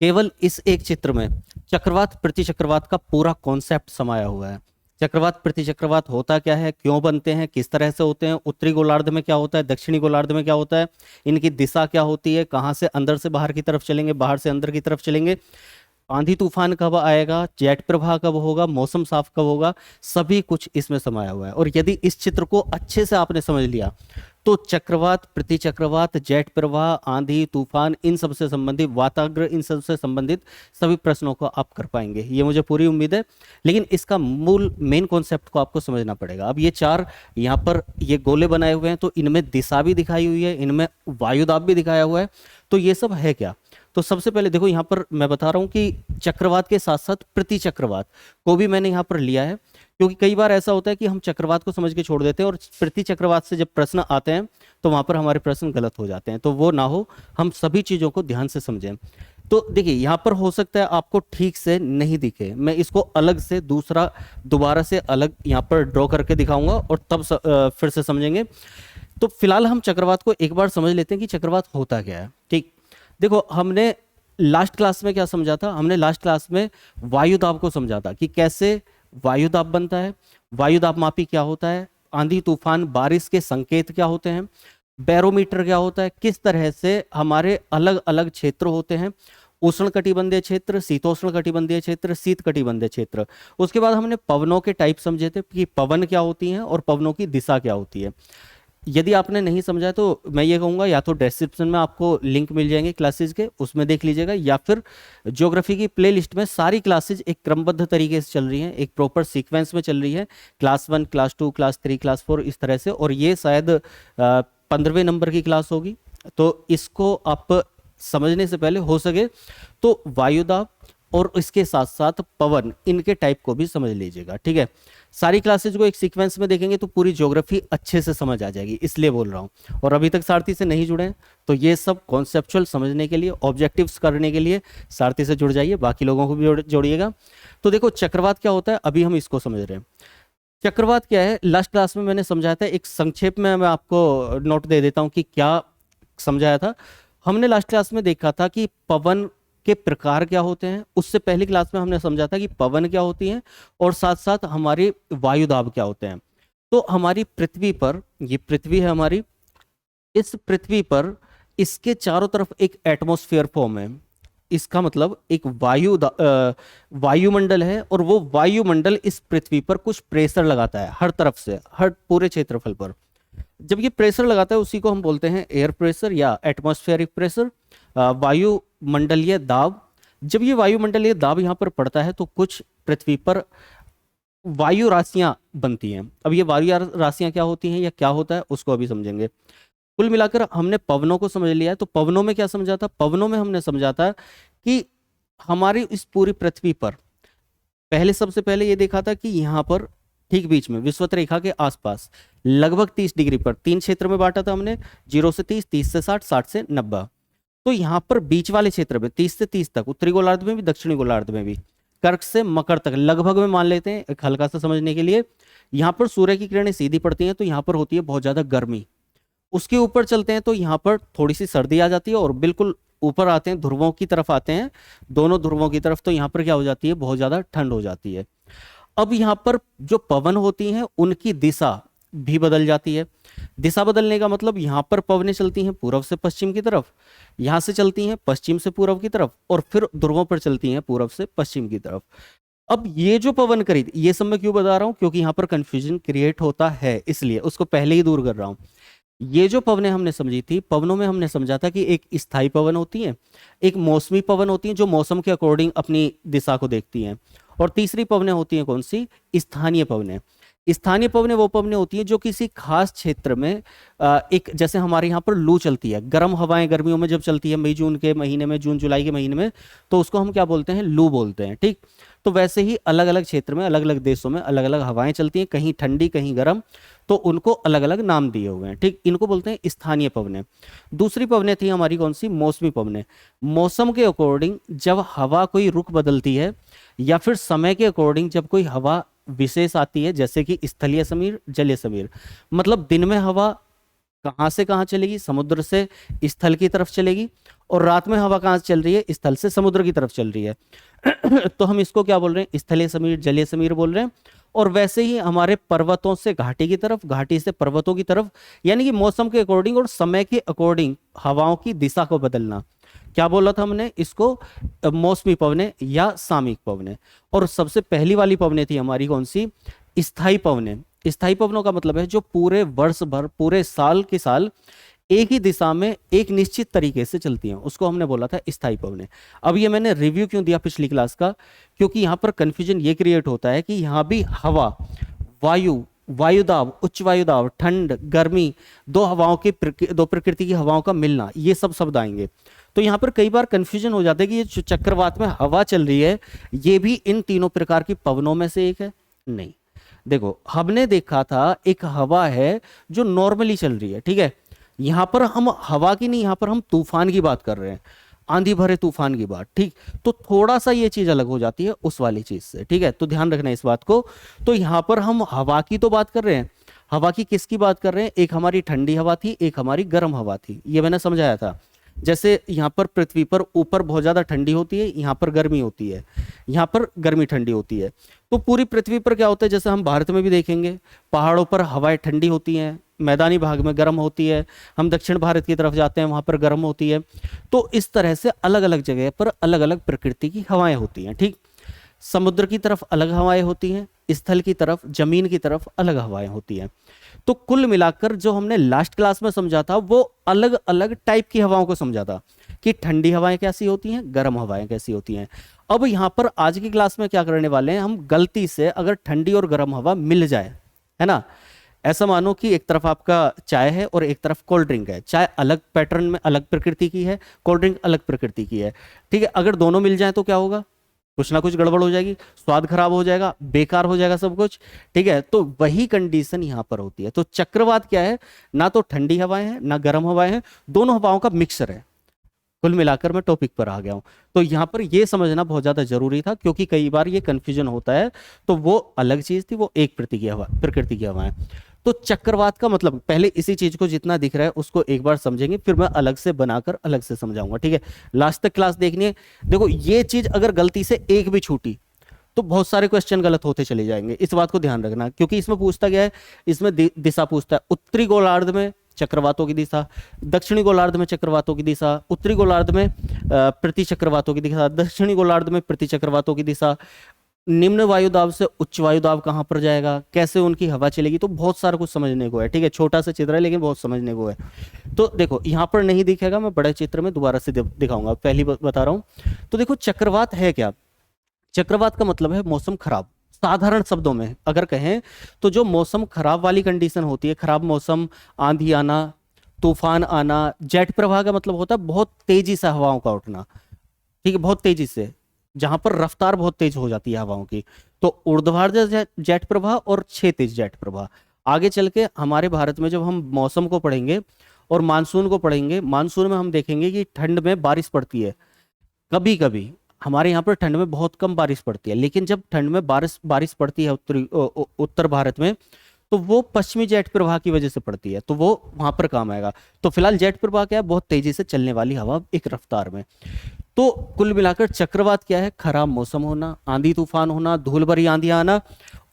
केवल इस एक चित्र में चक्रवात प्रतिचक्रवात का पूरा कॉन्सेप्ट समाया हुआ है। चक्रवात प्रतिचक्रवात होता क्या है, क्यों बनते हैं, किस तरह से होते हैं, उत्तरी गोलार्ध में क्या होता है, दक्षिणी गोलार्ध में क्या होता है, इनकी दिशा क्या होती है, कहाँ से अंदर से बाहर की तरफ चलेंगे, बाहर से अंदर की तरफ चलेंगे, आंधी तूफान कब आएगा, जेट प्रवाह कब होगा, मौसम साफ कब होगा, सभी कुछ इसमें समाया हुआ है। और यदि इस चित्र को अच्छे से आपने समझ लिया तो चक्रवात प्रतिचक्रवात जेट प्रवाह आंधी तूफान इन सब से संबंधित वाताग्र इन सब से संबंधित सभी प्रश्नों को आप कर पाएंगे, ये मुझे पूरी उम्मीद है। लेकिन इसका मूल मेन कॉन्सेप्ट को आपको समझना पड़ेगा। अब ये चार यहाँ पर ये गोले बनाए हुए हैं, तो इनमें दिशा भी दिखाई हुई है, इनमें वायुदाब भी दिखाया हुआ है। तो ये सब है क्या? तो सबसे पहले देखो, यहाँ पर मैं बता रहा हूँ कि चक्रवात के साथ साथ प्रतिचक्रवात को भी मैंने यहाँ पर लिया है, क्योंकि कई बार ऐसा होता है कि हम चक्रवात को समझ के छोड़ देते हैं और प्रति चक्रवात से जब प्रश्न आते हैं तो वहां पर हमारे प्रश्न गलत हो जाते हैं। तो वो ना हो, हम सभी चीजों को ध्यान से समझें। तो देखिए, यहाँ पर हो सकता है आपको ठीक से नहीं दिखे, मैं इसको अलग से दूसरा दोबारा से अलग यहाँ पर ड्रॉ करके दिखाऊंगा और तब फिर से समझेंगे। तो फिलहाल हम चक्रवात को एक बार समझ लेते हैं कि चक्रवात होता क्या है। ठीक, देखो, हमने लास्ट क्लास में क्या समझा था? हमने लास्ट क्लास में वायुदाब को समझा था कि कैसे वायुदाब बनता है, वायुदाब मापी क्या होता है, आंधी तूफान बारिश के संकेत क्या होते हैं, बैरोमीटर क्या होता है, किस तरह से हमारे अलग अलग क्षेत्र होते हैं, उष्ण कटिबंधीय क्षेत्र, शीतोष्ण कटिबंधीय क्षेत्र, शीत कटिबंधीय क्षेत्र। उसके बाद हमने पवनों के टाइप समझे थे कि पवन क्या होती हैं और पवनों की दिशा क्या होती है। यदि आपने नहीं समझा तो मैं ये कहूँगा, या तो डिस्क्रिप्शन में आपको लिंक मिल जाएंगे क्लासेस के, उसमें देख लीजिएगा, या फिर ज्योग्राफी की प्लेलिस्ट में सारी क्लासेज एक क्रमबद्ध तरीके से चल रही हैं, एक प्रॉपर सीक्वेंस में चल रही है, क्लास 1 क्लास 2 क्लास 3 क्लास 4 इस तरह से। और ये शायद 15वें नंबर की क्लास होगी। तो इसको आप समझने से पहले हो सके तो वायुदाब और इसके साथ साथ पवन, इनके टाइप को भी समझ लीजिएगा। ठीक है, सारी क्लासेज को एक सीक्वेंस में देखेंगे तो पूरी ज्योग्राफी अच्छे से समझ आ जाएगी, इसलिए बोल रहा हूँ। और अभी तक सारथी से नहीं जुड़े हैं तो ये सब कॉन्सेप्चुअल समझने के लिए, ऑब्जेक्टिव्स करने के लिए सारथी से जुड़ जाइए, बाकी लोगों को भी जोड़िएगा। तो देखो, चक्रवात क्या होता है, अभी हम इसको समझ रहे हैं। चक्रवात क्या है, लास्ट क्लास में मैंने समझाया था, एक संक्षेप में मैं आपको नोट दे देता हूँ कि क्या समझाया था। हमने लास्ट क्लास में देखा था कि पवन के प्रकार क्या होते हैं, उससे पहली क्लास में हमने समझा था कि पवन क्या होती हैं और साथ साथ हमारे वायुदाब क्या होते हैं। तो हमारी पृथ्वी पर, ये पृथ्वी है हमारी, इस पृथ्वी पर इसके चारों तरफ एक एटमॉस्फेयर फॉर्म है। इसका मतलब एक वायुमंडल है, और वो वायुमंडल इस पृथ्वी पर कुछ प्रेशर लगाता है हर तरफ से, हर पूरे क्षेत्रफल पर। जब ये प्रेशर लगाता है उसी को हम बोलते हैं एयर प्रेशर या एटमॉस्फेरिक प्रेशर, वायुमंडलीय दाब। जब ये वायुमंडलीय दाब यहाँ पर पड़ता है तो कुछ पृथ्वी पर वायु राशियां बनती हैं। अब ये वायु राशियां क्या होती हैं या क्या होता है उसको अभी समझेंगे। कुल मिलाकर हमने पवनों को समझ लिया है। तो पवनों में क्या समझा था? पवनों में हमने समझा था कि हमारी इस पूरी पृथ्वी पर पहले, सबसे पहले ये देखा था कि यहाँ पर ठीक बीच में विषुवत रेखा के आसपास लगभग 30 डिग्री पर 3 क्षेत्र में बांटा था हमने, 0 से 30, 30 से 60, 60 से 90। तो यहाँ पर बीच वाले क्षेत्र में 30 से 30 तक, उत्तरी गोलार्ध में भी दक्षिणी गोलार्ध में भी, कर्क से मकर तक लगभग में मान लेते हैं एक हल्का सा समझने के लिए। यहाँ पर सूर्य की किरणें सीधी पड़ती हैं तो यहाँ पर होती है बहुत ज्यादा गर्मी। उसके ऊपर चलते हैं तो यहाँ पर थोड़ी सी सर्दी आ जाती है, और बिल्कुल ऊपर आते हैं, ध्रुवों की तरफ आते हैं, दोनों ध्रुवों की तरफ, तो यहाँ पर क्या हो जाती है? बहुत ज्यादा ठंड हो जाती है। अब यहाँ पर जो पवन होती हैं उनकी दिशा भी बदल जाती है। दिशा बदलने का मतलब, यहाँ पर पवनें चलती हैं पूर्व से पश्चिम की तरफ, यहाँ से चलती हैं पश्चिम से पूर्व की तरफ, और फिर ध्रुवों पर चलती हैं पूर्व से पश्चिम की तरफ। अब ये जो पवन करी, ये सब मैं क्यों बता रहा हूँ? क्योंकि यहाँ पर कंफ्यूजन क्रिएट होता है, इसलिए उसको पहले ही दूर कर रहा हूँ। ये जो पवनें हमने समझी थी, पवनों में हमने समझा था कि एक स्थायी पवन होती है, एक मौसमी पवन होती है जो मौसम के अकॉर्डिंग अपनी दिशा को देखती हैं, और तीसरी पवनें होती हैं कौन सी? स्थानीय पवनें। स्थानीय पवनें वो पवनें होती हैं जो किसी खास क्षेत्र में एक, जैसे हमारे यहाँ पर लू चलती है, गर्म हवाएं गर्मियों में जब चलती है, मई जून के महीने में, जून जुलाई के महीने में, तो उसको हम क्या बोलते हैं? लू बोलते हैं। ठीक, तो वैसे ही अलग अलग क्षेत्र में, अलग अलग देशों में अलग अलग हवाएं चलती हैं, कहीं ठंडी कहीं गर्म, तो उनको अलग अलग नाम दिए हुए हैं। ठीक, इनको बोलते हैं स्थानीय पवनें। दूसरी पवनें थी हमारी कौन सी? मौसमी पवनें। मौसम के अकॉर्डिंग जब हवा कोई रुख बदलती है, या फिर समय के अकॉर्डिंग जब कोई हवा विशेष आती है, जैसे कि स्थलीय समीर, जलीय समीर, मतलब दिन में हवा कहाँ से कहाँ चलेगी, समुद्र से स्थल की तरफ चलेगी, और रात में हवा कहाँ से चल रही है, स्थल से समुद्र की तरफ चल रही है। तो हम इसको क्या बोल रहे हैं, स्थलीय समीर, जलीय समीर बोल रहे हैं। और वैसे ही हमारे पर्वतों से घाटी की तरफ, घाटी से पर्वतों की तरफ, यानी कि मौसम के अकॉर्डिंग और समय के अकॉर्डिंग हवाओं की दिशा को बदलना, क्या बोला था हमने इसको, मौसमी पवनें या सामयिक पवनें। और सबसे पहली वाली पवनें थी हमारी कौन सी, स्थायी पवनें। स्थायी पवनों का मतलब है जो पूरे वर्ष भर, पूरे साल के साल एक ही दिशा में एक निश्चित तरीके से चलती हैं, उसको हमने बोला था स्थायी पवनें। अब ये मैंने रिव्यू क्यों दिया पिछली क्लास का, क्योंकि यहाँ पर कंफ्यूजन ये क्रिएट होता है कि यहाँ भी हवा, वायु, वायुदाब, उच्च वायुदाब, ठंड, गर्मी, दो हवाओं की दो प्रकृति की हवाओं का मिलना, ये सब शब्द आएंगे। तो यहाँ पर कई बार कंफ्यूजन हो जाता है कि ये जो चक्रवात में हवा चल रही है, ये भी इन तीनों प्रकार की पवनों में से एक है। नहीं, देखो हमने देखा था एक हवा है जो नॉर्मली चल रही है, ठीक है। यहाँ पर हम हवा की नहीं, यहाँ पर हम तूफान की बात कर रहे हैं, आंधी भरे तूफान की बात, ठीक। तो थोड़ा सा ये चीज अलग हो जाती है उस वाली चीज से, ठीक है, तो ध्यान रखना इस बात को। तो यहाँ पर हम हवा की तो बात कर रहे हैं, हवा की किसकी बात कर रहे हैं, एक हमारी ठंडी हवा थी, एक हमारी गर्म हवा थी, ये मैंने समझाया था। जैसे यहाँ पर पृथ्वी पर ऊपर बहुत ज्यादा ठंडी होती है, यहाँ पर गर्मी होती है, यहाँ पर गर्मी ठंडी होती है। तो पूरी पृथ्वी पर क्या होता है, जैसे हम भारत में भी देखेंगे, पहाड़ों पर हवाएं ठंडी होती हैं, मैदानी भाग में गर्म होती है, हम दक्षिण भारत की तरफ जाते हैं वहां पर गर्म होती है। तो इस तरह से अलग अलग जगह पर अलग अलग प्रकृति की हवाएं होती हैं, ठीक। समुद्र की तरफ अलग हवाएं होती हैं, स्थल की तरफ, जमीन की तरफ अलग हवाएं होती हैं। तो कुल मिलाकर जो हमने लास्ट क्लास में समझा था वो अलग अलग टाइप की हवाओं को समझा था कि ठंडी हवाएं कैसी होती हैं, गर्म हवाएं कैसी होती हैं। अब यहां पर आज की क्लास में क्या करने वाले हैं, हम गलती से अगर ठंडी और गर्म हवा मिल जाए, है ना, ऐसा मानो कि एक तरफ आपका चाय है और एक तरफ कोल्ड ड्रिंक है, चाय अलग पैटर्न में अलग प्रकृति की है, कोल्ड ड्रिंक अलग प्रकृति की है, ठीक है। अगर दोनों मिल जाए तो क्या होगा, कुछ ना कुछ गड़बड़ हो जाएगी, स्वाद खराब हो जाएगा, बेकार हो जाएगा सब कुछ, ठीक है। तो वही कंडीशन यहां पर होती है। तो चक्रवात क्या है, ना तो ठंडी हवाएं हैं ना गर्म हवाएं हैं, दोनों हवाओं का मिक्सर है। कुल मिलाकर मैं टॉपिक पर आ गया हूं। तो यहां पर यह समझना बहुत ज्यादा जरूरी था, क्योंकि कई बार ये कंफ्यूजन होता है। तो वो अलग चीज थी, वो एक प्रकृति की हवा है। तो चक्रवात का मतलब, पहले इसी चीज को जितना दिख रहा है उसको एक बार समझेंगे, फिर मैं अलग से बनाकर अलग से समझाऊंगा, ठीक है। लास्ट तक क्लास देखनी है। देखो ये चीज अगर गलती से एक भी छूटी तो बहुत सारे क्वेश्चन गलत होते चले जाएंगे, इस बात को ध्यान रखना। क्योंकि इसमें पूछता गया है, इसमें दिशा पूछता है, उत्तरी गोलार्ध में चक्रवातों की दिशा, दक्षिणी गोलार्ध में चक्रवातों की दिशा, उत्तरी गोलार्ध में प्रति चक्रवातों की दिशा, दक्षिणी गोलार्ध में प्रति चक्रवातों की दिशा, निम्न वायुदाब से उच्च वायुदाब कहां पर जाएगा, कैसे उनकी हवा चलेगी। तो बहुत सारा कुछ समझने को है, ठीक है। छोटा सा चित्र है लेकिन बहुत समझने को है। तो देखो यहां पर नहीं दिखेगा, मैं बड़े चित्र में दोबारा से दिखाऊंगा, पहली बता रहा हूं। तो देखो चक्रवात है क्या, चक्रवात का मतलब है मौसम खराब। साधारण शब्दों में अगर कहें तो जो मौसम खराब वाली कंडीशन होती है, खराब मौसम, आंधी आना, तूफान आना, जेट प्रवाह का मतलब होता है बहुत तेजी से हवाओं का उठना, ठीक है, बहुत तेजी से, जहां पर रफ्तार बहुत तेज हो जाती है हवाओं की। तो ऊर्ध्वाधर जेट प्रवाह और क्षैतिज जेट प्रवाह। आगे चल के हमारे भारत में जब हम मौसम को पढ़ेंगे और मानसून को पढ़ेंगे, मानसून में हम देखेंगे कि ठंड में बारिश पड़ती है, कभी कभी हमारे यहाँ पर ठंड में बहुत कम बारिश पड़ती है। लेकिन जब ठंड में बारिश बारिश पड़ती है उत्तर भारत में, तो वो पश्चिमी जेट प्रवाह की वजह से पड़ती है, तो वो वहां पर काम आएगा। तो फिलहाल जेट प्रवाह क्या है, बहुत तेजी से चलने वाली हवा एक रफ्तार में। तो कुल मिलाकर चक्रवात क्या है, खराब मौसम होना, आंधी तूफान होना, धूल भरी आंधियां आना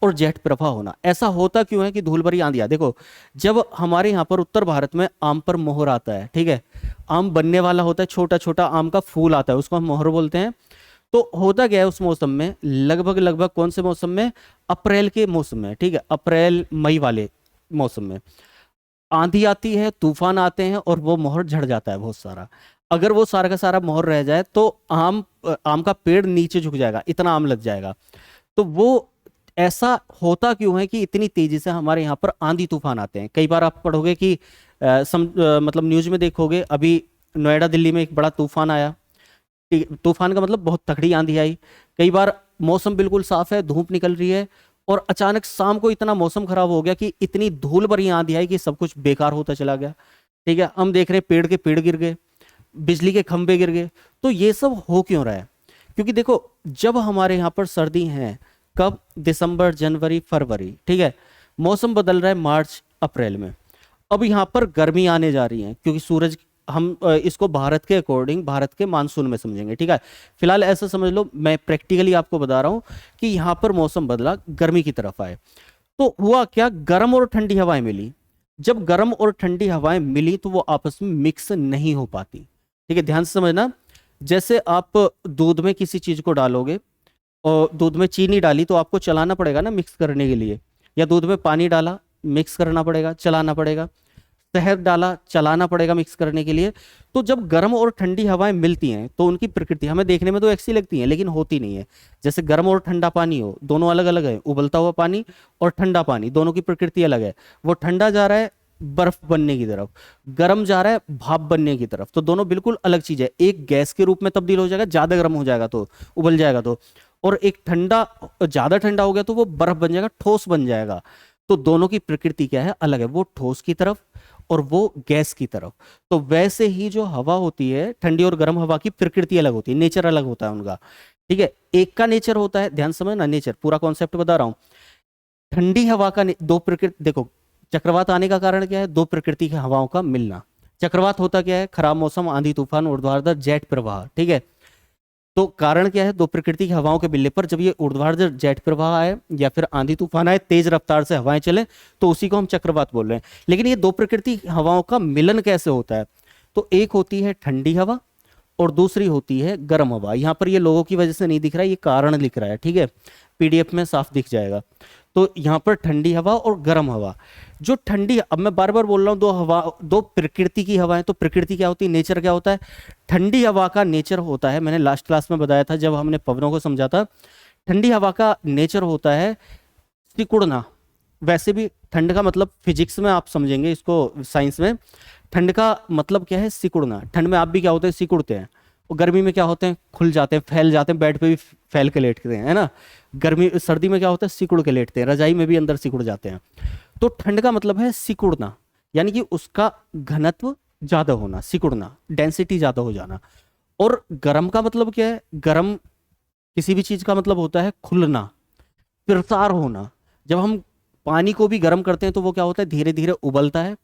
और जेट प्रवाह होना। ऐसा होता क्यों है कि धूल भरी आंधियां, देखो जब हमारे यहाँ पर उत्तर भारत में आम पर मोहर आता है, ठीक है, आम बनने वाला होता है, छोटा छोटा आम का फूल आता है, उसको हम मोहर बोलते हैं। तो होता क्या है उस मौसम में, लगभग लगभग कौन से मौसम में, अप्रैल के मौसम में, ठीक है, अप्रैल मई वाले मौसम में आंधी आती है, तूफान आते हैं और वो मोहर झड़ जाता है बहुत सारा। अगर वो सारा का सारा मोहर रह जाए तो आम आम का पेड़ नीचे झुक जाएगा, इतना आम लग जाएगा। तो वो ऐसा होता क्यों है कि इतनी तेजी से हमारे यहाँ पर आंधी तूफान आते हैं। कई बार आप पढ़ोगे कि मतलब न्यूज में देखोगे, अभी नोएडा दिल्ली में एक बड़ा तूफान आया, तूफान का मतलब बहुत तगड़ी आंधी आई। कई बार मौसम बिल्कुल साफ है, धूप निकल रही है, और अचानक शाम को इतना मौसम खराब हो गया कि इतनी धूल भरी आंधी आई कि सब कुछ बेकार होता चला गया, ठीक है। हम देख रहे हैं पेड़ के पेड़ गिर गए, बिजली के खंभे गिर गए। तो ये सब हो क्यों रहा है, क्योंकि देखो जब हमारे यहाँ पर सर्दी है, कब, दिसंबर जनवरी फरवरी, ठीक है, मौसम बदल रहा है मार्च अप्रैल में। अब यहाँ पर गर्मी आने जा रही है क्योंकि सूरज, हम इसको भारत के अकॉर्डिंग भारत के मानसून में समझेंगे, ठीक है। फिलहाल ऐसा समझ लो, मैं प्रैक्टिकली आपको बता रहा हूँ कि यहाँ पर मौसम बदला, गर्मी की तरफ आए। तो हुआ क्या, गर्म और ठंडी हवाएं मिली। जब गर्म और ठंडी हवाएं मिली तो वो आपस में मिक्स नहीं हो पाती, ठीक है, ध्यान से समझना। जैसे आप दूध में किसी चीज को डालोगे, और दूध में चीनी डाली तो आपको चलाना पड़ेगा ना मिक्स करने के लिए, या दूध में पानी डाला, मिक्स करना पड़ेगा, चलाना पड़ेगा, शहद डाला, चलाना पड़ेगा मिक्स करने के लिए। तो जब गर्म और ठंडी हवाएं मिलती हैं तो उनकी प्रकृति हमें देखने में तो ऐसी लगती हैं लेकिन होती नहीं है। जैसे गर्म और ठंडा पानी हो, दोनों अलग अलग है, उबलता हुआ पानी और ठंडा पानी, दोनों की प्रकृति अलग है। वो ठंडा जा रहा है बर्फ बनने की तरफ, गर्म जा रहा है भाप बनने की तरफ, तो दोनों बिल्कुल अलग चीज है। एक गैस के रूप में तब्दील हो जाएगा ज्यादा गर्म हो जाएगा तो, उबल जाएगा तो, और एक ठंडा, ज्यादा ठंडा हो गया तो वो बर्फ बन जाएगा, ठोस बन जाएगा। तो दोनों की प्रकृति क्या है, अलग है, वो ठोस की तरफ और वो गैस की तरफ। तो वैसे ही जो हवा होती है, ठंडी और गर्म हवा की प्रकृति अलग होती है, नेचर अलग होता है उनका, ठीक है। एक का नेचर होता है, ध्यान समझना, नेचर पूरा कॉन्सेप्ट बता रहा हूं। ठंडी हवा का दो प्रकृति, देखो चक्रवात आने का कारण क्या है, दो प्रकृति की हवाओं का मिलना। चक्रवात होता क्या है, खराब मौसम, आंधी तूफान, ऊर्ध्वाधर जेट प्रवाह, ठीक है। तो कारण क्या है, दो प्रकृति की हवाओं के मिलने पर जब ये ऊर्ध्वाधर जेट प्रवाह आए या फिर आंधी तूफान आए, तेज रफ्तार से हवाएं चले, तो उसी को हम चक्रवात बोल रहे हैं। लेकिन ये दो प्रकृति की हवाओं का मिलन कैसे होता है, तो एक होती है ठंडी हवा और दूसरी होती है गर्म हवा। यहाँ पर ये लोगों की वजह से नहीं दिख रहा है, ये कारण लिख रहा है, ठीक है, पीडीएफ में साफ दिख जाएगा। तो यहाँ पर ठंडी हवा और गर्म हवा, जो ठंडी, अब मैं बार बार बोल रहा हूँ, दो हवा, दो प्रकृति की हवाएं, तो प्रकृति क्या होती है, नेचर क्या होता है। ठंडी हवा का नेचर होता है, मैंने लास्ट क्लास में बताया था जब हमने पवनों को समझा था, ठंडी हवा का नेचर होता है सिकुड़ना। वैसे भी ठंड का मतलब फिजिक्स में आप समझेंगे इसको, साइंस में ठंड का मतलब क्या है, सिकुड़ना। ठंड में आप भी क्या होते हैं, सिकुड़ते हैं। और गर्मी में क्या होते हैं, खुल जाते हैं, फैल जाते हैं, बेड पे भी फैल के लेटते हैं, है ना। गर्मी, सर्दी में क्या होता है, सिकुड़ के लेटते हैं, रजाई में भी अंदर सिकुड़ जाते हैं। तो ठंड का मतलब है सिकुड़ना, यानी कि उसका घनत्व ज्यादा होना, सिकुड़ना, डेंसिटी ज्यादा हो जाना। और गर्म का मतलब क्या है, गर्म किसी भी चीज का मतलब होता है खुलना, प्रसार होना। जब हम पानी को भी गर्म करते हैं तो वो क्या होता है, धीरे धीरे उबलता है,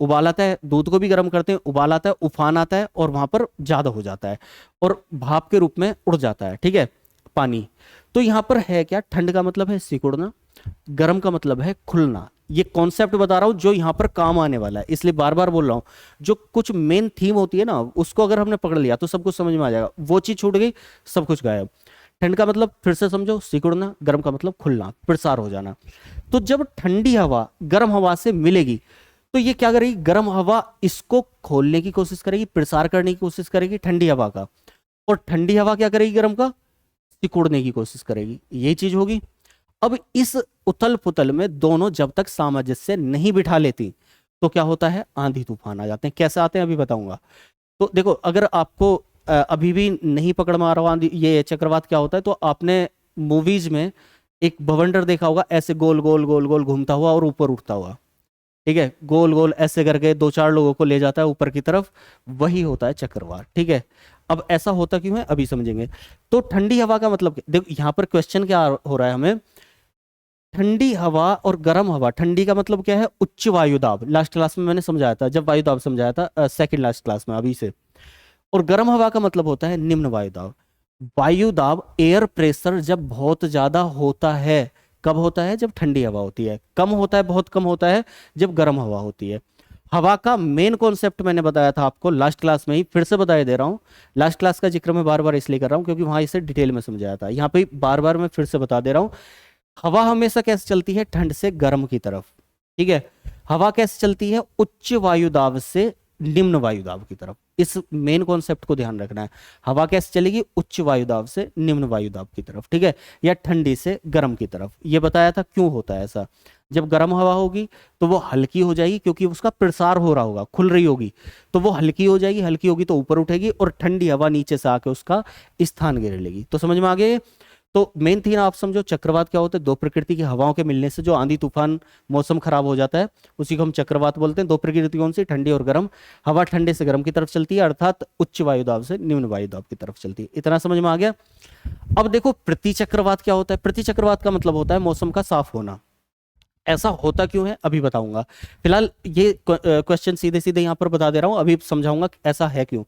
उबाल आता है। दूध को भी गर्म करते हैं, उबाल आता है, उफान आता है और वहां पर ज्यादा हो जाता है और भाप के रूप में उड़ जाता है, ठीक है, पानी। तो यहाँ पर है क्या, ठंड का मतलब है सिकुड़ना, गर्म का मतलब है खुलना। ये कॉन्सेप्ट बता रहा हूं जो यहाँ पर काम आने वाला है, इसलिए बार बार बोल रहा हूं। जो कुछ मेन थीम होती है ना, उसको अगर हमने पकड़ लिया तो सब कुछ समझ में आ जाएगा, वो चीज छूट गई सब कुछ गायब। ठंड का मतलब फिर से समझो, सिकुड़ना, गर्म का मतलब खुलना, प्रसार हो जाना। तो जब ठंडी हवा गर्म हवा से मिलेगी तो ये क्या करेगी, गर्म हवा इसको खोलने की कोशिश करेगी, प्रसार करने की कोशिश करेगी ठंडी हवा का, और ठंडी हवा क्या करेगी, गर्म का सिकुड़ने की कोशिश करेगी, ये चीज होगी। अब इस उथल पुथल में दोनों जब तक सामंजस्य नहीं बिठा लेती तो क्या होता है, आंधी तूफान आ जाते हैं। कैसे आते हैं अभी बताऊंगा। तो देखो, अगर आपको अभी भी नहीं पकड़ में आ रहा आंधी, ये चक्रवात क्या होता है, तो आपने मूवीज में एक भवंडर देखा होगा, ऐसे गोल गोल गोल गोल घूमता हुआ और ऊपर उठता हुआ, ठीक है, गोल गोल ऐसे करके दो चार लोगों को ले जाता है ऊपर की तरफ, वही होता है चक्रवात, ठीक है। अब ऐसा होता क्यों है अभी समझेंगे। तो ठंडी हवा का मतलब, देखो यहाँ पर क्वेश्चन क्या हो रहा है हमें, ठंडी हवा और गर्म हवा। ठंडी का मतलब क्या है, उच्च वायुदाब, लास्ट क्लास में मैंने समझाया था, जब वायुदाब समझाया था, सेकंड लास्ट क्लास में अभी से। और गर्म हवा का मतलब होता है निम्न वायुदाब। वायुदाब, एयर प्रेशर जब बहुत ज्यादा होता है, कब होता है, जब ठंडी हवा होती है। कम होता है, बहुत कम होता है, जब गर्म हवा होती है। हवा का मेन कॉन्सेप्ट मैंने बताया था आपको लास्ट क्लास में ही, फिर से बताए दे रहा हूं। लास्ट क्लास का जिक्र मैं बार बार इसलिए कर रहा हूं क्योंकि वहां इसे डिटेल में समझाया था, यहाँ पे बार बार मैं फिर से बता दे रहा हूं। हवा हमेशा कैसे चलती है, ठंड से गर्म की तरफ, ठीक है। हवा कैसे चलती है, उच्च वायुदाब से निम्न वायुदाब की तरफ। इस मेन कॉन्सेप्ट को ध्यान रखना है। हवा कैसे चलेगी, उच्च वायुदाब से निम्न वायुदाब की तरफ, ठीक है, या ठंडी से गर्म की तरफ। ये बताया था क्यों होता है ऐसा। जब गर्म हवा होगी तो वो हल्की हो जाएगी क्योंकि उसका प्रसार हो रहा होगा, खुल रही होगी, तो वो हल्की हो जाएगी, हल्की होगी तो ऊपर उठेगी, और ठंडी हवा नीचे से आके उसका स्थान घेर लेगी। तो समझ में आ गए। तो मेन थीम आप समझो, चक्रवात क्या होता है, दो प्रकृति की हवाओं के मिलने से जो आंधी तूफान, मौसम खराब हो जाता है, उसी को हम चक्रवात बोलते हैं। दो प्रकृति कौन सी, ठंडी और गर्म। हवा ठंडे से गर्म की तरफ चलती है, अर्थात उच्च वायुदाब से निम्न वायुदाब की तरफ चलती है। इतना समझ में आ गया। अब देखो प्रति चक्रवात क्या होता है। प्रति चक्रवात का मतलब होता है मौसम का साफ होना। ऐसा होता क्यों है अभी बताऊंगा। फिलहाल ये क्वेश्चन सीधे सीधे यहाँ पर बता दे रहा हूँ, अभी समझाऊंगा कि ऐसा है क्यों।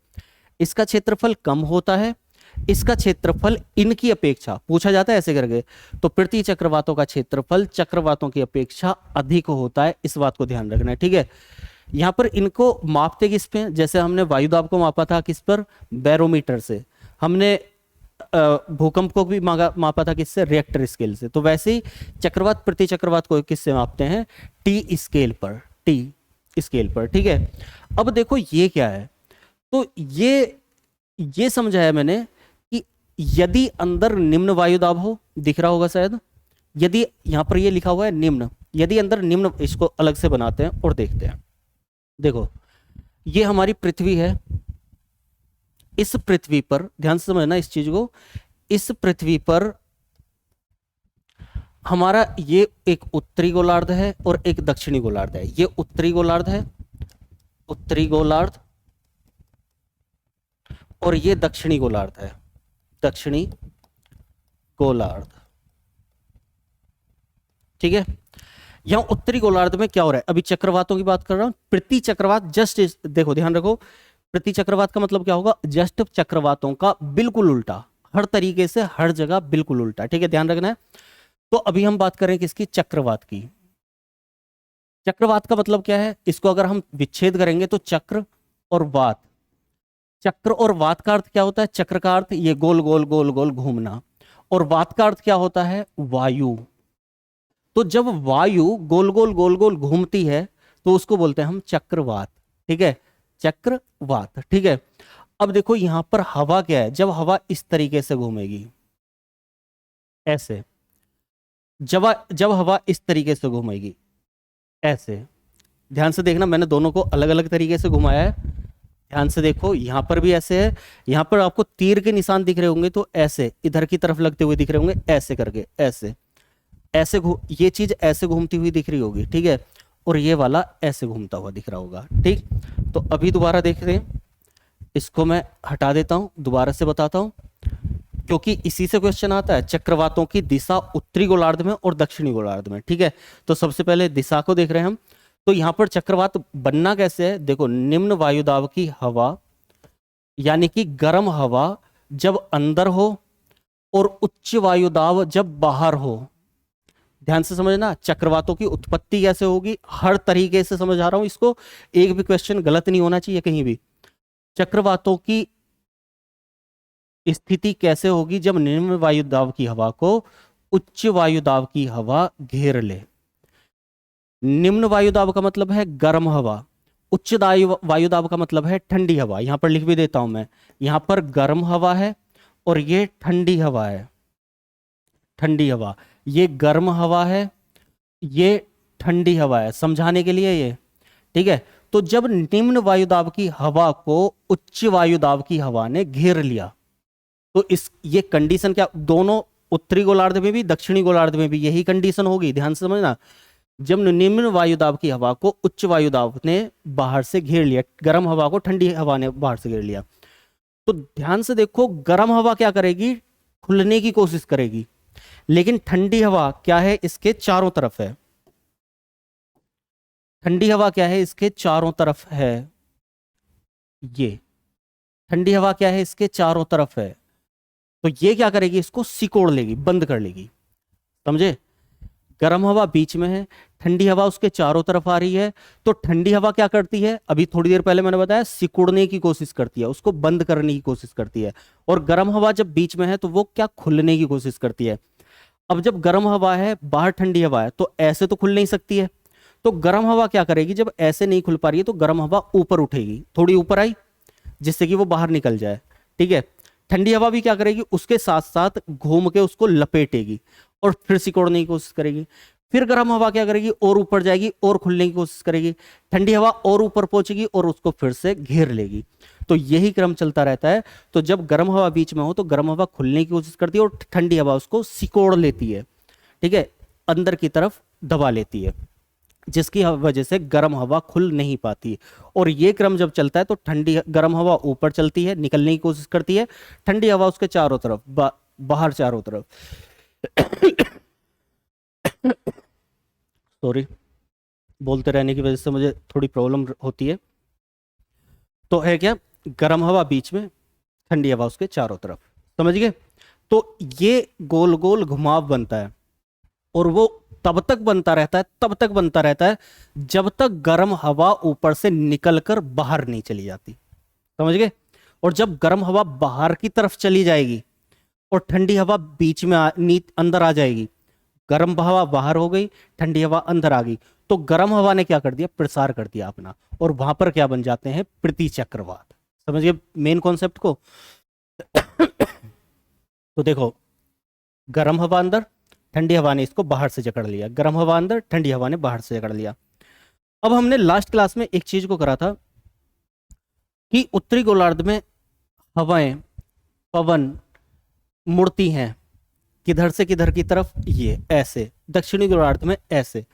इसका क्षेत्रफल कम होता है, इसका क्षेत्रफल इनकी अपेक्षा, पूछा जाता है ऐसे करके, तो पृथ्वी चक्रवातों का क्षेत्रफल चक्रवातों की अपेक्षा अधिक होता है, इस बात को ध्यान रखना है, ठीक है। यहाँ पर इनको मापते किस पे, जैसे हमने वायुदाब को मापा था किस पर, बैरोमीटर से। हमने भूकंप को भी मापा था किससे, रिएक्टर स्केल से। तो वैसे ही चक्रवात प्रति चक्रवात को किससे मापते हैं, टी स्केल पर, टी स्केल पर, ठीक है। अब देखो ये क्या है, तो ये समझाया मैंने कि यदि अंदर निम्न वायुदाब हो, दिख रहा होगा शायद, यदि यहां पर ये लिखा हुआ है निम्न, यदि अंदर निम्न, इसको अलग से बनाते हैं और देखते हैं। देखो ये हमारी पृथ्वी है, इस पृथ्वी पर ध्यान से समझना इस चीज को, इस पृथ्वी पर हमारा ये एक उत्तरी गोलार्ध है और एक दक्षिणी गोलार्ध है। ये उत्तरी गोलार्ध है, उत्तरी गोलार्ध, और ये दक्षिणी गोलार्ध है, दक्षिणी गोलार्ध, ठीक है। यहां उत्तरी गोलार्ध में क्या हो रहा है, अभी चक्रवातों की बात कर रहा हूं, प्रति चक्रवात जस्ट, देखो ध्यान रखो, प्रति चक्रवात का मतलब क्या होगा, जस्ट चक्रवातों का बिल्कुल उल्टा, हर तरीके से हर जगह बिल्कुल उल्टा, ठीक है, ध्यान रखना है। तो अभी हम बात करें किसकी, चक्रवात की। चक्रवात का मतलब क्या है, इसको अगर हम विच्छेद करेंगे तो चक्र और वात, चक्र और वात का अर्थ क्या होता है, चक्र का अर्थ ये गोल गोल गोल गोल घूमना, और वात का अर्थ क्या होता है, वायु। तो जब वायु गोल गोल गोल गोल घूमती है तो उसको बोलते हैं हम चक्रवात, ठीक है, चक्रवात, ठीक है। अब देखो यहां पर हवा क्या है, जब हवा इस तरीके से घूमेगी, ऐसे, जब जब हवा इस तरीके से घूमेगी, ऐसे, ध्यान से देखना, मैंने दोनों को अलग अलग तरीके से घुमाया है, ध्यान से देखो, यहां पर भी ऐसे है, यहां पर आपको तीर के निशान दिख रहे होंगे, तो ऐसे इधर की तरफ लगते हुए दिख रहे होंगे, ऐसे करके, ऐसे ऐसे ये चीज ऐसे घूमती हुई दिख रही होगी, ठीक है, और ये वाला ऐसे घूमता हुआ दिख रहा होगा, ठीक। तो अभी दोबारा देख रहे हैं, इसको मैं हटा देता हूं, दोबारा से बताता हूं, क्योंकि इसी से क्वेश्चन आता है, चक्रवातों की दिशा उत्तरी गोलार्ध में और दक्षिणी गोलार्ध में, ठीक है। तो सबसे पहले दिशा को देख रहे हैं हम, तो यहां पर चक्रवात बनना कैसे है, देखो निम्न वायुदाब की हवा, यानी कि गर्म हवा जब अंदर हो और उच्च वायुदाब जब बाहर हो, ध्यान से समझना, चक्रवातों की उत्पत्ति कैसे होगी, हर तरीके से समझा रहा हूं इसको, एक भी क्वेश्चन गलत नहीं होना चाहिए कहीं भी। चक्रवातों की स्थिति कैसे होगी, जब निम्न वायुदाब की हवा को उच्च वायुदाब की हवा घेर ले। निम्न वायुदाब का मतलब है गर्म हवा, उच्च वायुदाब का मतलब है ठंडी हवा। यहां पर लिख भी देता हूं मैं, यहां पर गर्म हवा है और ये ठंडी हवा है, ठंडी हवा, ये गर्म हवा है, ये ठंडी हवा है, समझाने के लिए ये, ठीक है। तो जब निम्न वायुदाब की हवा को उच्च वायुदाब की हवा ने घेर लिया, तो इस ये कंडीशन क्या, दोनों उत्तरी गोलार्ध में भी दक्षिणी गोलार्ध में भी यही कंडीशन होगी, ध्यान से समझना। जब निम्न वायुदाब की हवा को उच्च वायुदाब ने बाहर से घेर लिया, गर्म हवा को ठंडी हवा ने बाहर से घेर लिया, तो ध्यान से देखो, गर्म हवा क्या करेगी, खुलने की कोशिश करेगी, लेकिन ठंडी हवा क्या है, इसके चारों तरफ है, ठंडी हवा क्या है, इसके चारों तरफ है, ये ठंडी हवा क्या है, इसके चारों तरफ है, तो ये क्या करेगी, इसको सिकोड़ लेगी, बंद कर लेगी, समझे। गर्म हवा बीच में है, ठंडी हवा उसके चारों तरफ आ रही है, तो ठंडी हवा क्या करती है, अभी थोड़ी देर पहले मैंने बताया, सिकुड़ने की कोशिश करती है, उसको बंद करने की कोशिश करती है, और गर्म हवा जब बीच में है तो वो क्या, खुलने की कोशिश करती है। अब जब गर्म हवा है, बाहर ठंडी हवा है, तो ऐसे तो खुल नहीं सकती है, तो गर्म हवा क्या करेगी, जब ऐसे नहीं खुल पा रही है तो गर्म हवा ऊपर उठेगी, थोड़ी ऊपर आई, जिससे कि वो बाहर निकल जाए, ठीक है। ठंडी हवा भी क्या करेगी, उसके साथ साथ घूम के उसको लपेटेगी और फिर सिकोड़ने की कोशिश करेगी। फिर गर्म हवा क्या करेगी, और ऊपर जाएगी और खुलने की कोशिश करेगी, ठंडी हवा और ऊपर पहुंचेगी और उसको फिर से घेर लेगी, तो यही क्रम चलता रहता है। तो जब गर्म हवा बीच में हो तो गर्म हवा खुलने की कोशिश करती है और ठंडी हवा उसको सिकोड़ लेती है, ठीक है, अंदर की तरफ दबा लेती है, जिसकी वजह से गर्म हवा खुल नहीं पाती। और ये क्रम जब चलता है तो ठंडी गर्म हवा ऊपर चलती है, निकलने की कोशिश करती है, ठंडी हवा उसके चारों तरफ बाहर चारों तरफ सॉरी, बोलते रहने की वजह से मुझे थोड़ी प्रॉब्लम होती है। तो है क्या, गर्म हवा बीच में, ठंडी हवा उसके चारों तरफ, समझ गए। तो ये गोल गोल घुमाव बनता है और वो तब तक बनता रहता है, तब तक बनता रहता है जब तक गर्म हवा ऊपर से निकलकर बाहर नहीं चली जाती, समझ गए। और जब गर्म हवा बाहर की तरफ चली जाएगी और ठंडी हवा बीच में अंदर आ जाएगी, गर्म हवा बाहर हो गई, ठंडी हवा अंदर आ गई, तो गर्म हवा ने क्या कर दिया, प्रसार कर दिया अपना, और वहां पर क्या बन जाते हैं, प्रतिचक्रवात। समझ गए मेन कॉन्सेप्ट को। तो देखो, गर्म हवा अंदर, ठंडी हवा ने इसको बाहर से जकड़ लिया, गर्म हवा अंदर, ठंडी हवा ने बाहर से जकड़ लिया। अब हमने लास्ट क्लास में एक चीज को करा था कि उत्तरी गोलार्ध में हवाएं, पवन मुड़ती हैं किधर से किधर की तरफ, ये ऐसे, दक्षिणी गोलार्ध में ऐसे।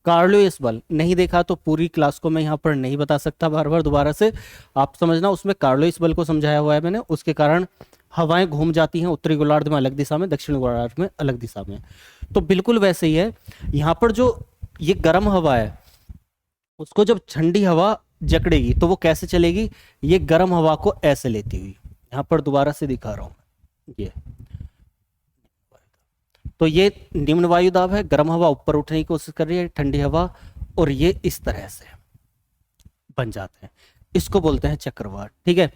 कार्लोइस बल नहीं देखा तो पूरी क्लास को मैं यहाँ पर नहीं बता सकता बार बार दोबारा से, आप समझना, उसमें कार्लोइस बल को समझाया हुआ है मैंने, उसके कारण हवाएं घूम जाती हैं उत्तरी गोलार्ध में अलग दिशा में, दक्षिण गोलार्ध में अलग दिशा में। तो बिल्कुल वैसे ही है, यहाँ पर जो ये गर्म हवा है उसको जब ठंडी हवा जकड़ेगी तो वो कैसे चलेगी, ये गर्म हवा को ऐसे लेती हुई, यहाँ पर दोबारा से दिखा रहा हूं ये। तो ये निम्न वायु दाब है, गर्म हवा ऊपर उठने की कोशिश कर रही है, ठंडी हवा, और ये इस तरह से बन जाते हैं, इसको बोलते हैं चक्रवात। ठीक है,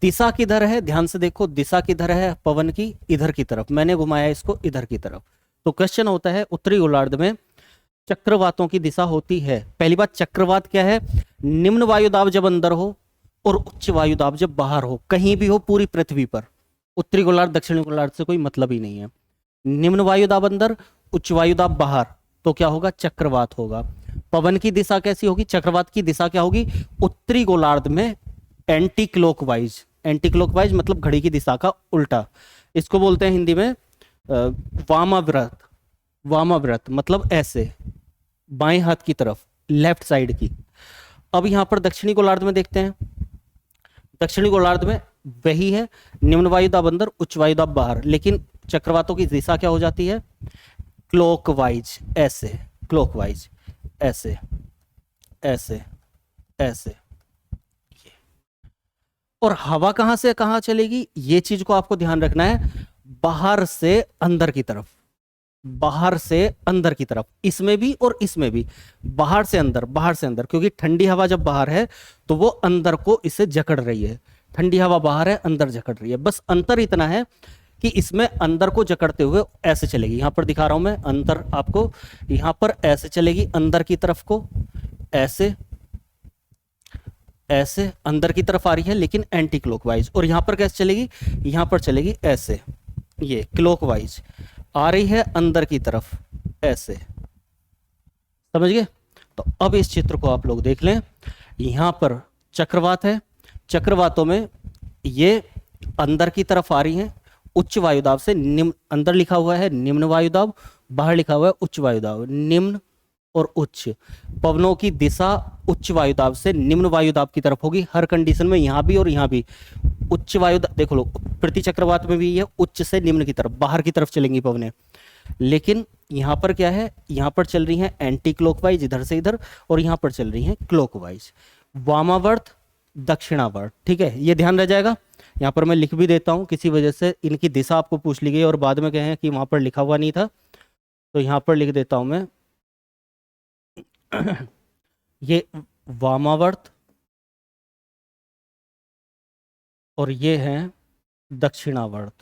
दिशा किधर है, ध्यान से देखो, दिशा किधर है पवन की, इधर की तरफ, मैंने घुमाया इसको इधर की तरफ। तो क्वेश्चन होता है उत्तरी गोलार्ध में चक्रवातों की दिशा होती है। पहली बात, चक्रवात क्या है, निम्न वायुदाब जब अंदर हो और उच्च वायुदाब जब बाहर हो, कहीं भी हो पूरी पृथ्वी पर, उत्तरी गोलार्ध दक्षिणी गोलार्ध से कोई मतलब ही नहीं है। निम्न वायुदाब अंदर, उच्च वायुदाब बाहर, तो क्या होगा, चक्रवात होगा। पवन की दिशा कैसी होगी, चक्रवात की दिशा क्या होगी, उत्तरी गोलार्ध में एंटी क्लॉकवाइज, एंटी क्लॉकवाइज मतलब घड़ी की दिशा का उल्टा, इसको बोलते हैं हिंदी में वामाव्रत। वामाव्रत मतलब ऐसे, बाएं हाथ की तरफ, लेफ्ट साइड की। अब यहां पर दक्षिणी गोलार्ध में देखते हैं, दक्षिणी गोलार्ध में वही है, निम्न वायुदाब अंदर, उच्च वायुदाब बाहर, लेकिन चक्रवातों की दिशा क्या हो जाती है, क्लॉकवाइज, ऐसे, क्लॉकवाइज, ऐसे ऐसे ऐसे। और हवा कहां से कहां चलेगी, ये चीज को आपको ध्यान रखना है, बाहर से अंदर की तरफ, बाहर से अंदर की तरफ, इसमें भी और इसमें भी, बाहर से अंदर, बाहर से अंदर, क्योंकि ठंडी हवा जब बाहर है तो वो अंदर को इसे जकड़ रही है, ठंडी हवा बाहर है, अंदर जकड़ रही है। बस अंतर इतना है कि इसमें अंदर को जकड़ते हुए ऐसे चलेगी, यहां पर दिखा रहा हूं मैं अंतर आपको, यहां पर ऐसे चलेगी अंदर की तरफ को, ऐसे ऐसे अंदर की तरफ आ रही है, लेकिन एंटी क्लॉकवाइज। और यहां पर कैसे चलेगी, यहां पर चलेगी ऐसे, ये क्लॉकवाइज आ रही है अंदर की तरफ, ऐसे, समझ गए। तो अब इस चित्र को आप लोग देख लें, यहां पर चक्रवात है, चक्रवातों में ये अंदर की तरफ आ रही हैं उच्च वायुदाब से, निम्न, अंदर लिखा हुआ है निम्न वायुदाब, बाहर लिखा हुआ है उच्च वायुदाब, निम्न और उच्च, पवनों की दिशा उच्च वायुदाब से निम्न वायुदाब की तरफ होगी हर कंडीशन में, यहां भी और यहां भी। उच्च वायुदाब देखो लो, प्रति चक्रवात में भी ये उच्च से निम्न की तरफ, बाहर की तरफ चलेंगी पवनें, लेकिन यहां पर क्या है, यहां पर चल रही हैं एंटी क्लॉकवाइज इधर से इधर, और यहां पर चल रही हैं क्लॉकवाइज, वामावर्त दक्षिणावर्त। ठीक है, ये ध्यान रह जाएगा। यहां पर मैं लिख भी देता हूं, किसी वजह से इनकी दिशा आपको पूछ ली गई और बाद में कहें कि वहां पर लिखा हुआ नहीं था, तो यहां पर लिख देता हूं मैं ये वामावर्त और ये है दक्षिणावर्त।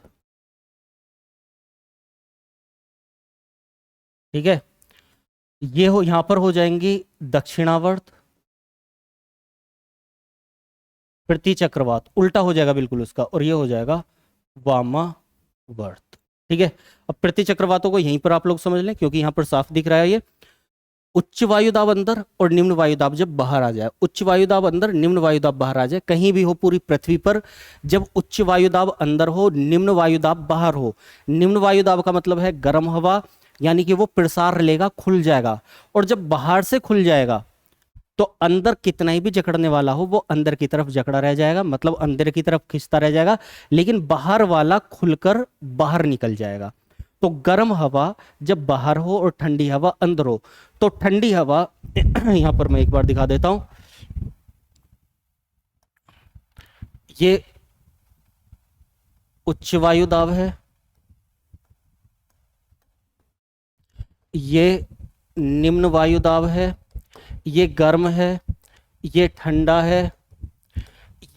ठीक है, ये हो, यहां पर हो जाएंगी दक्षिणावर्त, प्रति चक्रवात उल्टा हो जाएगा बिल्कुल उसका, और ये हो जाएगा वामावर्त। ठीक है, अब प्रति चक्रवातों को यहीं पर आप लोग समझ लें, क्योंकि यहां पर साफ दिख रहा है ये उच्च वायुदाब अंदर और निम्न वायुदाब जब बाहर आ जाए, उच्च वायुदाब अंदर, निम्न वायुदाब बाहर आ जाए, कहीं भी हो पूरी पृथ्वी पर, जब उच्च वायुदाब अंदर हो, निम्न वायुदाब बाहर हो, निम्न वायुदाब का मतलब है गर्म हवा, यानी कि वो प्रसार लेगा, खुल जाएगा, और जब बाहर से खुल जाएगा तो अंदर कितना ही भी जकड़ने वाला हो वो अंदर की तरफ जकड़ा रह जाएगा, मतलब अंदर की तरफ खिंचता रह जाएगा, लेकिन बाहर वाला खुलकर बाहर निकल जाएगा। तो गर्म हवा जब बाहर हो और ठंडी हवा अंदर हो, तो ठंडी हवा यहां पर मैं एक बार दिखा देता हूं, ये उच्च वायु दाब है, ये निम्न वायु दाब है, ये गर्म है, ये ठंडा है,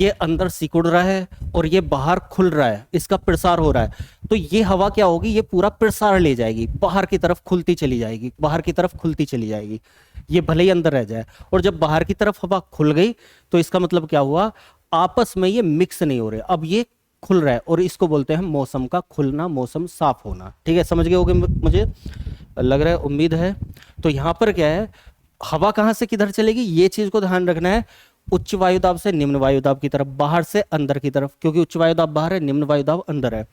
ये अंदर सिकुड़ रहा है और ये बाहर खुल रहा है, इसका प्रसार हो रहा है। तो ये हवा क्या होगी, ये पूरा प्रसार ले जाएगी, बाहर की तरफ खुलती चली जाएगी, बाहर की तरफ खुलती चली जाएगी, ये भले ही अंदर रह जाए। और जब बाहर की तरफ हवा खुल गई तो इसका मतलब क्या हुआ, आपस में ये मिक्स नहीं हो रहे, अब ये खुल रहा है, और इसको बोलते हैं मौसम का खुलना, मौसम साफ होना। ठीक है, समझ गए होगे मुझे लग रहा है, उम्मीद है। तो यहां पर क्या है, हवा कहां से किधर चलेगी, ये चीज को ध्यान रखना है, उच्च वायुदाब से निम्न वायुदाब की तरफ, बाहर से अंदर की तरफ, क्योंकि उच्च वायुदाब बाहर है, निम्न वायुदाब अंदर है।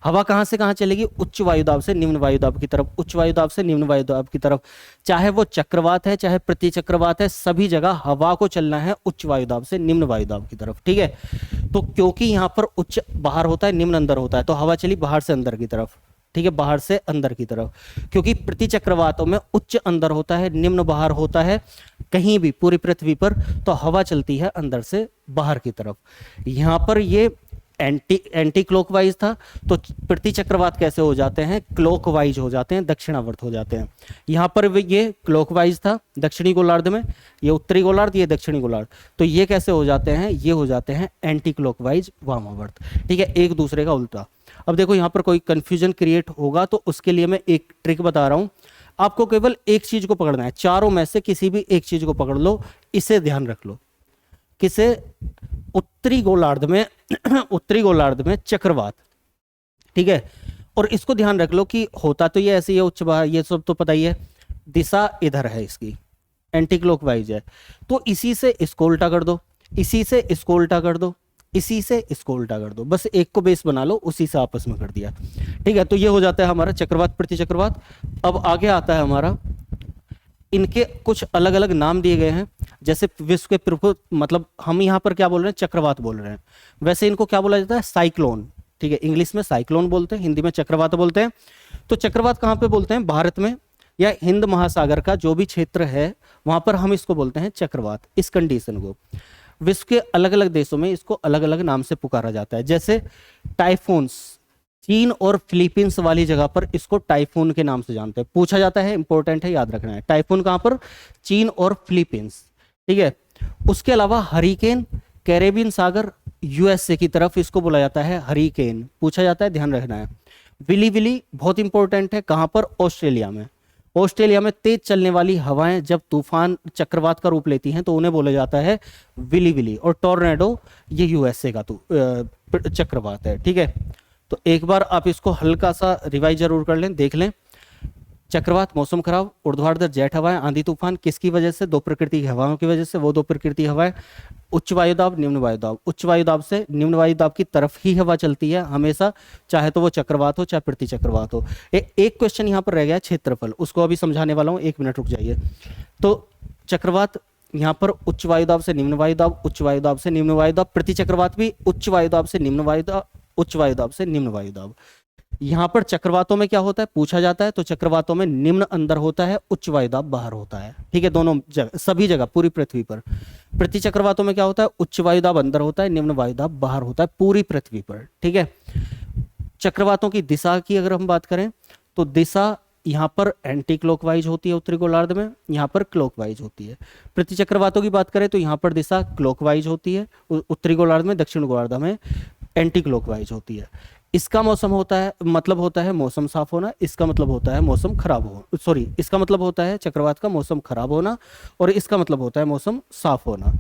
हवा कहां से कहां चलेगी, उच्च वायुदाब से निम्न वायुदाब की तरफ, उच्च वायुदाब से निम्न वायुदाब की तरफ, चाहे वो चक्रवात है चाहे प्रति चक्रवात है, सभी जगह हवा को चलना है उच्च वायुदाब से निम्न वायुदाब की तरफ। ठीक है, तो क्योंकि यहां पर उच्च बाहर होता है, निम्न अंदर होता है, तो हवा चली बाहर से अंदर की तरफ। ठीक है, बाहर से अंदर की तरफ, क्योंकि प्रति चक्रवातों में उच्च अंदर होता है, निम्न बाहर होता है, कहीं भी पूरी पृथ्वी पर तो हवा चलती है अंदर से बाहर की तरफ। यहां पर ये एंटी क्लॉकवाइज था, तो प्रति चक्रवात कैसे हो जाते हैं, क्लॉकवाइज हो जाते हैं, दक्षिणावर्त हो जाते हैं। यहां पर ये क्लॉकवाइज था दक्षिणी गोलार्ध में, ये उत्तरी गोलार्ध, ये दक्षिणी गोलार्ध, तो ये कैसे हो जाते हैं, ये हो जाते हैं एंटी क्लॉकवाइज वामावर्त। ठीक है, एक दूसरे का उल्टा। अब देखो यहां पर कोई कंफ्यूजन क्रिएट होगा तो उसके लिए मैं एक ट्रिक बता रहा हूं, आपको केवल एक चीज को पकड़ना है, चारों में से किसी भी एक चीज को पकड़ लो, इसे ध्यान रख लो, किसे, उत्तरी गोलार्ध में उत्तरी गोलार्ध में चक्रवात। ठीक है, और इसको ध्यान रख लो कि होता तो ये ऐसे ही है, उच्च बाहर, ये सब तो पता ही है, दिशा इधर है इसकी, एंटी क्लॉकवाइज है, तो इसी से इसको उल्टा कर दो, इसी से इसको उल्टा कर दो, इसी से इसको उल्टा कर दो, बस एक को बेस बना लो, उसी से आपस में कर दिया। ठीक है, तो ये हो जाता है हमारा चक्रवात प्रति चक्रवात। अब आगे आता है हमारा, इनके कुछ अलग अलग नाम दिए गए हैं, जैसे विश्व के प्रमुख, मतलब हम यहाँ पर क्या बोल रहे हैं, चक्रवात बोल रहे हैं, वैसे इनको क्या बोला जाता है, साइक्लोन। ठीक है, इंग्लिश में साइक्लोन बोलते हैं, हिंदी में चक्रवात बोलते हैं। तो चक्रवात कहाँ पे बोलते हैं, भारत में या हिंद महासागर का जो भी क्षेत्र है वहां पर हम इसको बोलते हैं चक्रवात, इस कंडीशन को। विश्व के अलग अलग देशों में इसको अलग अलग नाम से पुकारा जाता है, जैसे टाइफून्स, चीन और फिलीपींस वाली जगह पर इसको टाइफून के नाम से जानते हैं, पूछा जाता है, इंपॉर्टेंट है, याद रखना है। टाइफून कहां पर, चीन और फिलीपींस। ठीक है, उसके अलावा हरिकेन, कैरेबियन सागर, यूएसए की तरफ इसको बोला जाता है हरिकेन, पूछा जाता है, ध्यान रखना है। विली विली बहुत इंपॉर्टेंट है, कहां पर, ऑस्ट्रेलिया में। ऑस्ट्रेलिया में तेज चलने वाली हवाएं जब तूफान चक्रवात का रूप लेती हैं तो उन्हें बोला जाता है विली विली। और टॉर्नेडो ये यूएसए का चक्रवात है। ठीक है, तो एक बार आप इसको हल्का सा रिवाइज जरूर कर लें, देख लें। चक्रवात, मौसम खराब, ऊर्ध्वाधर जेट हवाएं, आंधी तूफान, किसकी वजह से, दो प्रकृति की हवाओं की वजह से, वो दो प्रकृति हवाएं, उच्च वायुदाब, निम्न वायुदाब। उच्च वायुदाब से निम्न वायुदाब की तरफ ही हवा चलती है हमेशा, चाहे तो वो चक्रवात हो चाहे प्रति चक्रवात हो। एक क्वेश्चन यहाँ पर रह गया, क्षेत्रफल, उसको अभी समझाने वाला हूँ, एक मिनट रुक जाइए। तो चक्रवात यहाँ पर उच्च वायुदाब से निम्न वायुदाब, उच्च वायुदाब से निम्न वायुदाब, प्रति चक्रवात भी उच्च वायुदाब से निम्न वायुदाब, उच्च वायुदाब से निम्न वायुदाब। यहां पर चक्रवातों में क्या होता है, पूछा जाता है, तो चक्रवातों में निम्न अंदर होता है, उच्च वायुदाब बाहर होता है। ठीक है, दोनों जगह, सभी जगह पूरी पृथ्वी पर। प्रति चक्रवातों में क्या होता है, उच्च वायुदाब अंदर होता है, निम्न वायुदाब बाहर होता है पूरी पृथ्वी पर। ठीक है, चक्रवातों की दिशा की अगर हम बात करें तो दिशा यहाँ पर एंटी क्लॉकवाइज होती है उत्तरी गोलार्ध में, यहाँ पर क्लॉकवाइज होती है। प्रति चक्रवातों की बात करें तो यहाँ पर दिशा क्लॉकवाइज होती है उत्तरी गोलार्ध में, दक्षिण गोलार्ध में एंटी क्लॉकवाइज होती है। इसका मौसम होता है, मतलब होता है मौसम साफ होना, इसका मतलब होता है मौसम खराब हो, सॉरी, इसका मतलब होता है चक्रवात का मौसम खराब होना, और इसका मतलब होता है मौसम साफ होना।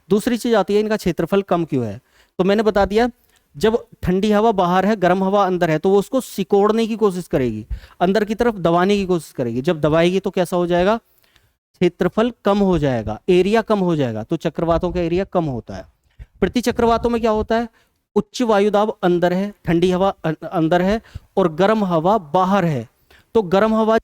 दूसरी चीज आती है इनका क्षेत्रफल कम क्यों है, तो मैंने बता दिया, जब ठंडी हवा बाहर है, गर्म हवा अंदर है, तो वो उसको सिकोड़ने की कोशिश करेगी, अंदर की तरफ दबाने की कोशिश करेगी। जब दबाएगी तो कैसा हो जाएगा, क्षेत्रफल कम हो जाएगा, एरिया कम हो जाएगा, तो चक्रवातों का एरिया कम होता है। प्रति चक्रवातों में क्या होता है, उच्च वायुदाब अंदर है, ठंडी हवा अंदर है और गर्म हवा बाहर है, तो गर्म हवा